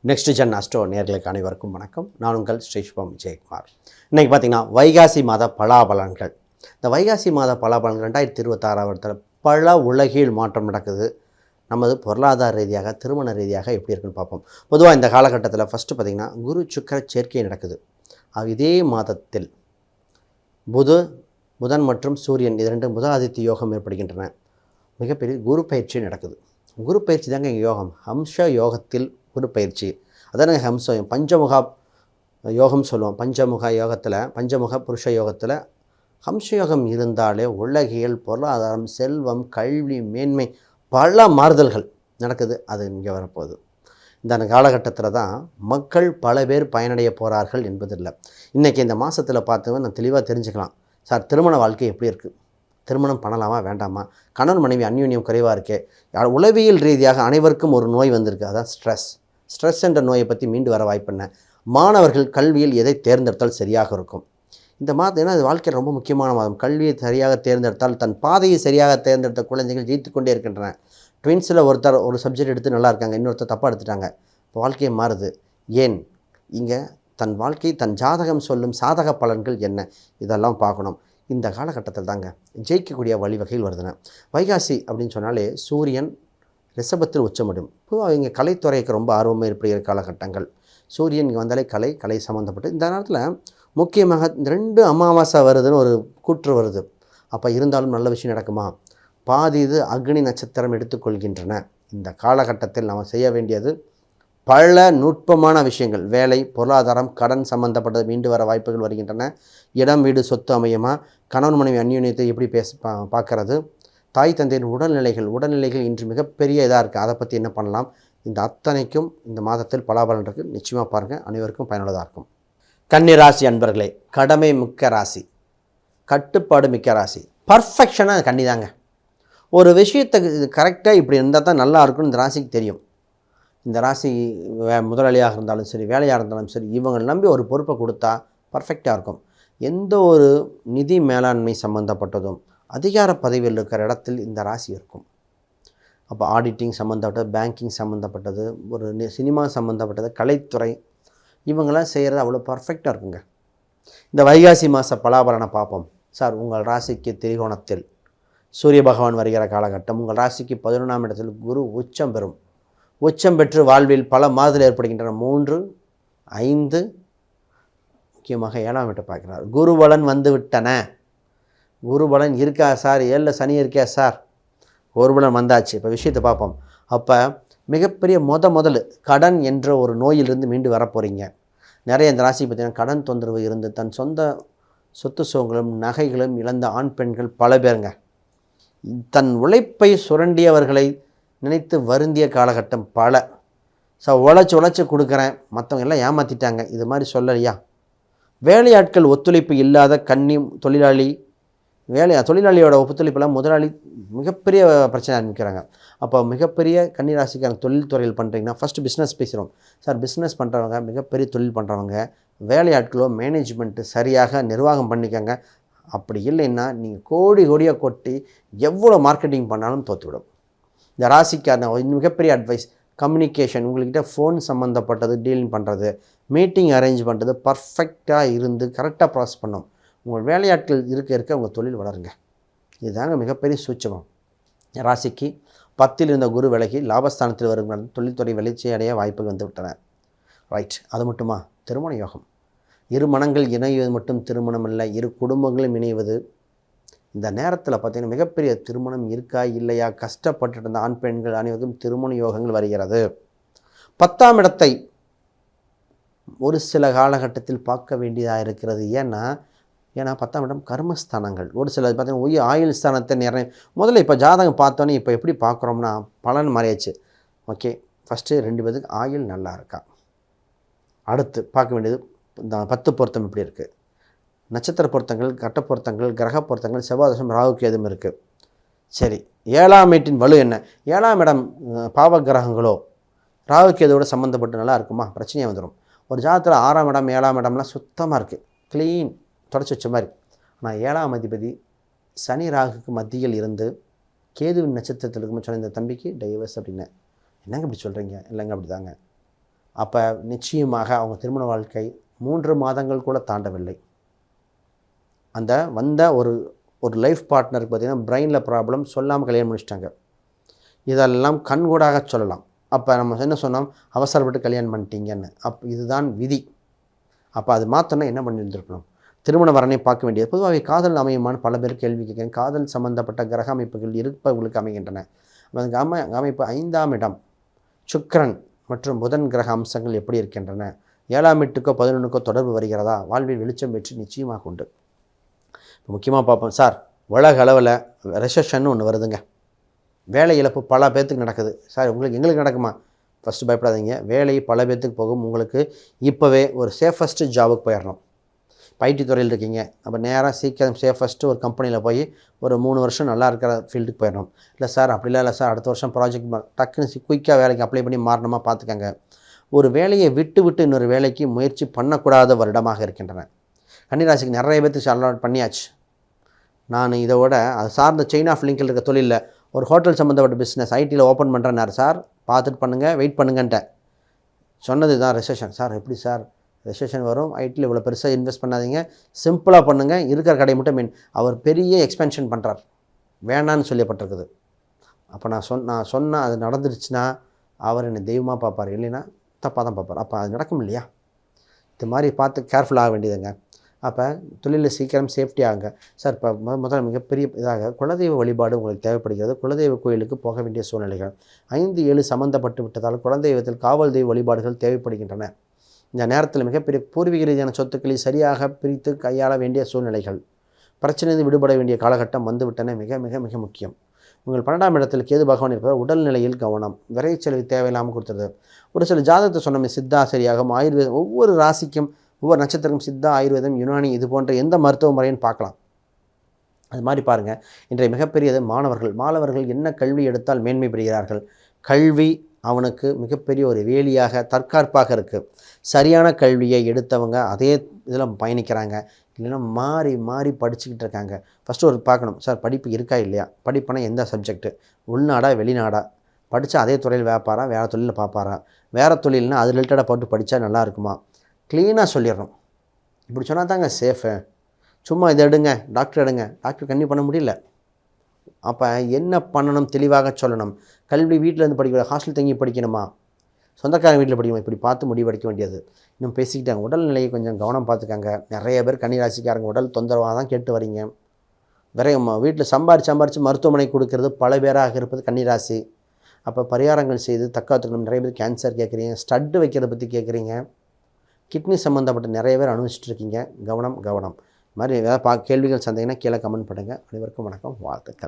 Next gen astro நேர்களுக்கு அனைவருக்கும் வணக்கம். நான் உங்கள் ஸ்ரீஷ்பம் ஜெயக்குமார். இன்றைக்கி பார்த்திங்கன்னா வைகாசி மாத பலாபலன்கள். இந்த வைகாசி மாத பலாபலன்கள் 2026 வருடத்தில் பல உலகில் மாற்றம் நடக்குது. நமது பொருளாதார ரீதியாக, திருமண ரீதியாக எப்படி இருக்குன்னு பார்ப்போம். பொதுவாக இந்த காலகட்டத்தில் ஃபஸ்ட்டு பார்த்திங்கன்னா குரு சுக்கிர சேர்க்கை நடக்குது. இதே மாதத்தில் புதன் மற்றும் சூரியன் இது ரெண்டு முதலாதித்ய யோகம் ஏற்படுகின்றன. மிகப்பெரிய குரு பயிற்சி நடக்குது. குரு பயிற்சி தாங்க யோகம். ஹம்ச யோகத்தில் குரு பயிற்சி, அதான ஹம்சம். பஞ்சமுக யோகம் சொல்லுவோம். பஞ்சமுக புருஷ யோகத்தில் ஹம்ச யோகம் இருந்தாலே உலகியல், பொருளாதாரம், செல்வம், கல்வி, மேன்மை பல மாறுதல்கள் நடக்குது. அது இங்கே வரப்போகுது. இந்த காலகட்டத்தில் தான் மக்கள் பல பேர் பயனடைய போகிறார்கள் என்பதில்லை. இன்றைக்கி இந்த மாதத்தில் பார்த்து நான் தெளிவாக தெரிஞ்சுக்கலாம். சார், திருமண வாழ்க்கை எப்படி இருக்குது? திருமணம் பண்ணலாமா வேண்டாமா? கணவன் மனைவி அந்யோன்யம் குறைவாக இருக்கே. உளவியல் ரீதியாக அனைவருக்கும் ஒரு நோய் வந்திருக்கு. அதான் ஸ்ட்ரெஸ் என்ற நோயை பற்றி மீண்டு வர வாய்ப்புன்ன. மாணவர்கள் கல்வியில் எதை தேர்ந்தெடுத்தால் சரியாக இருக்கும்? இந்த மாதம் ஏன்னா அது வாழ்க்கையில் ரொம்ப முக்கியமான மாதம். கல்வியை சரியாக தேர்ந்தெடுத்தால், தன் பாதையை சரியாக தேர்ந்தெடுத்த குழந்தைகள் ஜெயித்து கொண்டே இருக்கின்றன. ட்வின்ஸில் ஒருத்தர் ஒரு சப்ஜெக்ட் எடுத்து நல்லா இருக்காங்க, இன்னொருத்தர் தப்பாக எடுத்துட்டாங்க. இப்போ வாழ்க்கையை மாறுது. ஏன்? இங்கே தன் வாழ்க்கை, தன் ஜாதகம் சொல்லும் சாதக பலன்கள் என்ன, இதெல்லாம் பார்க்கணும். இந்த காலகட்டத்தில் தாங்க ஜெயிக்கக்கூடிய வழிவகையில் வருதுன்னா. வைகாசி அப்படின்னு சொன்னாலே சூரியன் ரிஷபத்தில் உச்சமிடும். இப்போது அவங்க கலைத்துறைக்கு ரொம்ப ஆர்வமாக இருக்கிற காலகட்டங்கள். சூரியன் இங்கே வந்தாலே கலை சம்மந்தப்பட்டு இந்த நேரத்தில் முக்கியமாக இந்த 2 அமாவாசை வருதுன்னு ஒரு கூற்று வருது. அப்போ இருந்தாலும் நல்ல விஷயம் நடக்குமா? பாதி இது அக்னி நட்சத்திரம் எடுத்துக்கொள்கின்றன. இந்த காலகட்டத்தில் நாம் செய்ய வேண்டியது பல நுட்பமான விஷயங்கள். வேலை, பொருளாதாரம், கடன் சம்மந்தப்பட்டது மீண்டு வர வாய்ப்புகள் வருகின்றன. இடம், வீடு, சொத்து அமையுமா? கணவன் மனைவி அந்யோன்யத்தை எப்படி பார்க்கறது? தாய் தந்தையின் உடல்நிலைகள் இன்று மிகப்பெரிய இதாக இருக்குது. அதை பற்றி என்ன பண்ணலாம்? இந்த அத்தனைக்கும் இந்த மாதத்தில் பலாபலன் இருக்குது. நிச்சயமாக பாருங்கள், அனைவருக்கும் பயனுள்ளதாக இருக்கும். கன்னி ராசி அன்பர்களே, கடமை மிக்க ராசி, கட்டுப்பாடு மிக்க ராசி. பர்ஃபெக்ஷனாக கன்னி தாங்க. ஒரு விஷயத்தை கரெக்டாக இப்படி இருந்தால் தான் நல்லா இருக்கும்னு இந்த ராசிக்கு தெரியும். இந்த ராசி முதலாளியாக இருந்தாலும் சரி, வேலையாக இருந்தாலும் சரி, இவங்க நம்பி ஒரு பொறுப்பை கொடுத்தா பர்ஃபெக்டாக இருக்கும். எந்த ஒரு நிதி மேலாண்மை சம்மந்தப்பட்டதும் அதிகார பதவியில் இருக்கிற இடத்தில் இந்த ராசி இருக்கும். அப்போ ஆடிட்டிங் சம்மந்தப்பட்டது, பேங்கிங் சம்மந்தப்பட்டது, ஒரு சினிமா சம்மந்தப்பட்டது, கலைத்துறை, இவங்களாம் செய்கிறது அவ்வளோ பர்ஃபெக்டாக இருக்குங்க. இந்த வைகாசி மாத பலாபலனை பார்ப்போம். சார், உங்கள் ராசிக்கு திரிகோணத்தில் சூரிய பகவான் வருகிற காலகட்டம். உங்கள் ராசிக்கு 11ஆம் இடத்தில் குரு உச்சம் பெறும். உச்சம் பெற்று வாழ்வில் பல மாறுதல் ஏற்படுகின்றன. 3, 5, முக்கியமாக 7ஆம் வீட்டை பார்க்கிறார். குருபலன் வந்து விட்டன. குருபலன் இருக்கா சார்? 7ல் சனி இருக்கா சார்? குருபலன் வந்தாச்சு. இப்போ விஷயத்தை பார்ப்போம். அப்போ மிகப்பெரிய முதல் கடன் என்ற ஒரு நோயிலிருந்து மீண்டு வரப்போகிறீங்க. நிறைய இந்த ராசி பார்த்திங்கன்னா கடன் தொந்தரவு இருந்து தன் சொந்த சொத்து சுகங்களும் நகைகளும் இழந்த ஆண் பெண்கள் பல பேருங்க. தன் உழைப்பை சுரண்டியவர்களை நினைத்து வருந்திய காலகட்டம் பல. உழைச்சி கொடுக்குறேன், மற்றவங்க எல்லாம் ஏமாற்றிட்டாங்க, இது மாதிரி சொல்லலையா? வேலையாட்கள் ஒத்துழைப்பு இல்லாத கன்னி தொழிலாளி, தொழிலாளியோட ஒத்துழைப்பெல்லாம் முதலாளி மிகப்பெரிய பிரச்சனை ஆரம்பிக்கிறாங்க. அப்போ மிகப்பெரிய கன்னிராசிக்கான தொழில் துறையில் பண்ணுறீங்கன்னா ஃபஸ்ட்டு பிஸ்னஸ் பேசுகிறோம். சார், பிஸ்னஸ் பண்ணுறவங்க, மிகப்பெரிய தொழில் பண்ணுறவங்க, வேலையாட்களோ மேனேஜ்மெண்ட்டு சரியாக நிர்வாகம் பண்ணிக்கோங்க. அப்படி இல்லைன்னா நீங்கள் கோடியாக கொட்டி எவ்வளோ மார்க்கெட்டிங் பண்ணாலும் தோற்றுவிடும். இந்த ராசிக்கான மிகப்பெரிய அட்வைஸ், கம்யூனிகேஷன். உங்கள்கிட்ட ஃபோன் சம்மந்தப்பட்டது டீலிங் பண்ணுறது, மீட்டிங் அரேஞ்ச் பண்ணுறது பர்ஃபெக்டாக இருந்து கரெக்டாக ப்ராசஸ் பண்ணோம். உங்கள் வேலையாட்கள் இருக்க உங்கள் தொழில் வளருங்க. இதுதாங்க மிகப்பெரிய சூட்சமம். ராசிக்கு 10ல் இருந்த குரு விலகி லாபஸ்தானத்தில் வரும் தொழில்துறை வளர்ச்சி அடைய வாய்ப்புகள் வந்து விட்டன. ரைட். அது மட்டுமா? திருமண யோகம். இரு மனங்கள் இணைவது மட்டும் திருமணம் இல்லை, இரு குடும்பங்களும் இணைவது. இந்த நேரத்தில் பார்த்திங்கன்னா மிகப்பெரிய திருமணம் இருக்கா இல்லையா கஷ்டப்பட்டு இருந்த ஆண் பெண்கள் அனைவருக்கும் திருமண யோகங்கள் வருகிறது. 10ஆம் இடத்தை ஒரு சில காலகட்டத்தில் பார்க்க வேண்டியதாக இருக்கிறது. ஏன்னா 10ஆம் இடம் கர்மஸ்தானங்கள். ஒரு சில பார்த்திங்கன்னா ஆயுள் ஸ்தானத்தை நிறைய முதல்ல இப்போ ஜாதகம் பார்த்தோன்னே இப்போ எப்படி பார்க்குறோம்னா பலன் மாறியாச்சு. ஓகே, ஃபஸ்ட்டு 2 பேருக்கு ஆயுள் நல்லா இருக்கா. அடுத்து பார்க்க வேண்டியது இந்த 10 பொருத்தம் எப்படி இருக்குது, நட்சத்திர பொருத்தங்கள், கட்ட பொருத்தங்கள், கிரக பொருத்தங்கள், செவ்வாய் தசம், ராகு கேதும் இருக்குது. சரி, 7ஆம் வீட்டின் வலு என்ன? 7ஆம் இடம் பாவ கிரகங்களோ ராகு கேதுவோட சம்மந்தப்பட்டு நல்லா இருக்குமா? பிரச்சனையாக வந்துடும். ஒரு ஜாதகத்தில் 6ஆம் இடம் 7ஆம் இடம்லாம் சுத்தமாக இருக்குது, க்ளீன், தொடச்சி வச்ச மாதிரி. ஆனால் 7ஆம் அதிபதி சனி ராகுக்கு மத்தியில் இருந்து கேதுவின் நட்சத்திரத்தில் இருக்கும்போது சொன்ன இந்த தம்பிக்கு டைவர்ஸ் அப்படின்னு. என்னங்க இப்படி சொல்கிறீங்க? இல்லைங்க அப்படி தாங்க. அப்போ நிச்சயமாக அவங்க திருமண வாழ்க்கை 3 மாதங்கள் கூட தாண்டவில்லை. அந்த வந்த ஒரு லைஃப் பார்ட்னருக்கு பார்த்திங்கன்னா பிரெயினில் ப்ராப்ளம், சொல்லாமல் கல்யாணம் முடிச்சிட்டாங்க. இதெல்லாம் கண்கூடாக சொல்லலாம். அப்போ நம்ம என்ன சொன்னோம், அவசரப்பட்டு கல்யாணம் பண்ணிட்டீங்கன்னு. இதுதான் விதி. அப்போ அது மாற்றணும் என்ன பண்ணியிருந்துருக்கணும், திருமண வரனை பார்க்க வேண்டியது. பொதுவாக காதல் அமையுமான்னு பல பேர் கேள்வி கேட்குறேன். காதல் சம்பந்தப்பட்ட கிரக அமைப்புகள் இருப்பவர்களுக்கு அமைகின்றன. அதுக்கு அமைப்பு 5ஆம் இடம் சுக்கிரன் மற்றும் புதன் கிரக அம்சங்கள் எப்படி இருக்கின்றன, 7ஆம் வீட்டுக்கோ 11க்கோ தொடர்பு வருகிறதா, வாழ்வில் வெளிச்சம் வெற்றி நிச்சயமாக உண்டு. முக்கியமாக பார்ப்போம் சார், உலக அளவில் ரெசெஷன் ஒன்று வருதுங்க. வேலை இழப்பு பல பேர்த்துக்கு நடக்குது சார். எங்களுக்கு நடக்குமா? ஃபஸ்ட்டு பயப்படாதீங்க. வேலை பல பேர்த்துக்கு போகும். உங்களுக்கு இப்போவே ஒரு சேஃபஸ்ட்டு ஜாபுக்கு போயிடணும். இப்போ ஐடி துறையில் இருக்கீங்க, அப்போ நேராக சீக்கிரம் சேஃபஸ்ட்டு ஒரு கம்பெனியில் போய் ஒரு 3 வருஷம் நல்லா இருக்கிற ஃபீல்டுக்கு போயிடணும். இல்லை சார் அப்படிலாம் இல்லை சார், அடுத்த வருஷம் ப்ராஜெக்ட் டக்குன்னு குயிக்காக வேலைக்கு அப்ளை பண்ணி மாறணுமா பார்த்துக்கங்க. ஒரு வேலையை விட்டு இன்னொரு வேலைக்கு முயற்சி பண்ணக்கூடாத வருடமாக இருக்கின்றன. கன்னிராசிக்கு நிறைய பேர்த்துக்கு அலாட் பண்ணியாச்சு. நான் இதோட அது சார்ந்த செயின் ஆஃப் லிங்கில் இருக்க தொழிலில் ஒரு ஹோட்டல் சம்மந்தப்பட்ட பிஸ்னஸ் ஐடியில் ஓப்பன் பண்ணுறேன்னாரு. சார் பார்த்துட்டு பண்ணுங்கள், வெயிட் பண்ணுங்கன்ட்டேன். சொன்னது தான் ரெசெஷன். சார் எப்படி சார் ரெசெஷன் வரும், ஐடியில் இவ்வளோ பெருசாக இன்வெஸ்ட் பண்ணாதீங்க, சிம்பிளாக பண்ணுங்கள், இருக்கிற கடை மட்டும் அவர் பெரிய எக்ஸ்பென்ஷன் பண்ணுறார், வேணான்னு சொல்லப்பட்டிருக்குது. அப்போ நான் சொன்னால் அது நடந்துருச்சுன்னா அவர் என்னை தெய்வமாக பார்ப்பார், இல்லைன்னா தப்பாக தான் பார்ப்பார். அப்போ அது நடக்கும் இல்லையா? இது மாதிரி பார்த்து கேர்ஃபுல்லாக வேண்டியதுங்க. அப்போ தொழிலில் சீக்கிரம் சேஃப்டி ஆகுங்க சார். இப்போ முதல்ல மிகப்பெரிய இதாக குலதெய்வ வழிபாடு உங்களுக்கு தேவைப்படுகிறது. குலதெய்வ கோயிலுக்கு போக வேண்டிய சூழ்நிலைகள் 5, 7 சம்மந்தப்பட்டு விட்டதால் குலதெய்வத்தில் காவல் தெய்வ வழிபாடுகள் தேவைப்படுகின்றன. இந்த நேரத்தில் மிகப்பெரிய பூர்வீக ரீதியான சொத்துக்களை சரியாக பிரித்து கையாள வேண்டிய சூழ்நிலைகள், பிரச்சனையிலிருந்து விடுபட வேண்டிய காலகட்டம் வந்துவிட்டன. மிக மிக மிக முக்கியம். உங்கள் 12ஆம் இடத்தில் கேது பகவான் இருப்பதால் உடல்நிலையில் கவனம், விரைச்செலவு தேவையில்லாமல் கொடுத்துருது. ஒரு சில ஜாதகத்தை சொன்னோமே, சித்தா சரியாகும், ஆயுர்வேதம், ஒவ்வொரு ராசிக்கும் ஒவ்வொரு நட்சத்திரக்கும் சித்தா, ஆயுர்வேதம், யுனானி இது போன்ற எந்த மருத்துவ முறைன்னு பார்க்கலாம். அது மாதிரி பாருங்கள். இன்றைய மிகப்பெரியது மாணவர்கள் என்ன கல்வி எடுத்தால் மேன்மை பெறுகிறார்கள். கல்வி அவனுக்கு மிகப்பெரிய ஒரு வேலியாக தற்காப்பாக இருக்குது. சரியான கல்வியை எடுத்தவங்க அதே இதில் பயணிக்கிறாங்க. இல்லைன்னா மாறி மாறி படிச்சுக்கிட்டு இருக்காங்க. ஃபஸ்ட்டு ஒரு பார்க்கணும் சார், படிப்பு இருக்கா இல்லையா, படிப்புனா எந்த சப்ஜெக்ட்டு, உள்நாடா வெளிநாடா, படித்தா அதே துறையில் வேப்பாரா, வேறு தொழிலில் பார்ப்பாரா, வேறு தொழில்னால் அது ரிலேட்டடாக போட்டு படித்தா நல்லா இருக்குமா, க்ளீனாக சொல்லிடுறோம். இப்படி சொன்னால் தாங்க சேஃபு. சும்மா இதை எடுங்க, டாக்டர் கண்ணி பண்ண முடியல. அப்போ என்ன பண்ணணும் தெளிவாக சொல்லணும். கல்வி வீட்டிலேருந்து படிக்க, ஹாஸ்டல் தங்கி படிக்கணுமா, சொந்தக்காரங்க வீட்டில் படிக்கணுமா, இப்படி பார்த்து முடிவெடுக்க வேண்டியது. இன்னும் பேசிக்கிட்டாங்க. உடல்நிலையை கொஞ்சம் கவனம் பார்த்துக்காங்க. நிறைய பேர் கன்னிராசிக்காரங்க உடல் தொந்தரவாக தான் கேட்டு வரீங்க. வீட்டில் சம்பாரித்து மருத்துவமனை கொடுக்கறது பல பேராக இருப்பது கன்னிராசி. அப்போ பரிகாரங்கள் செய்து தக்காத்துக்கணும். நிறைய பேர் கேன்சர் கேட்குறீங்க, ஸ்டட்டு வைக்கிறத பற்றி கேட்குறீங்க, கிட்னி சம்மந்தப்பட்ட நிறைய பேர் அனுபவிச்சுட்டு இருக்கீங்க. கவனம். இது மாதிரி ஏதாவது கேள்விகள் சந்தேகம்னா கீழே கமெண்ட் பண்ணுங்கள். அனைவருக்கும் வணக்கம், வாழ்த்துக்கள்.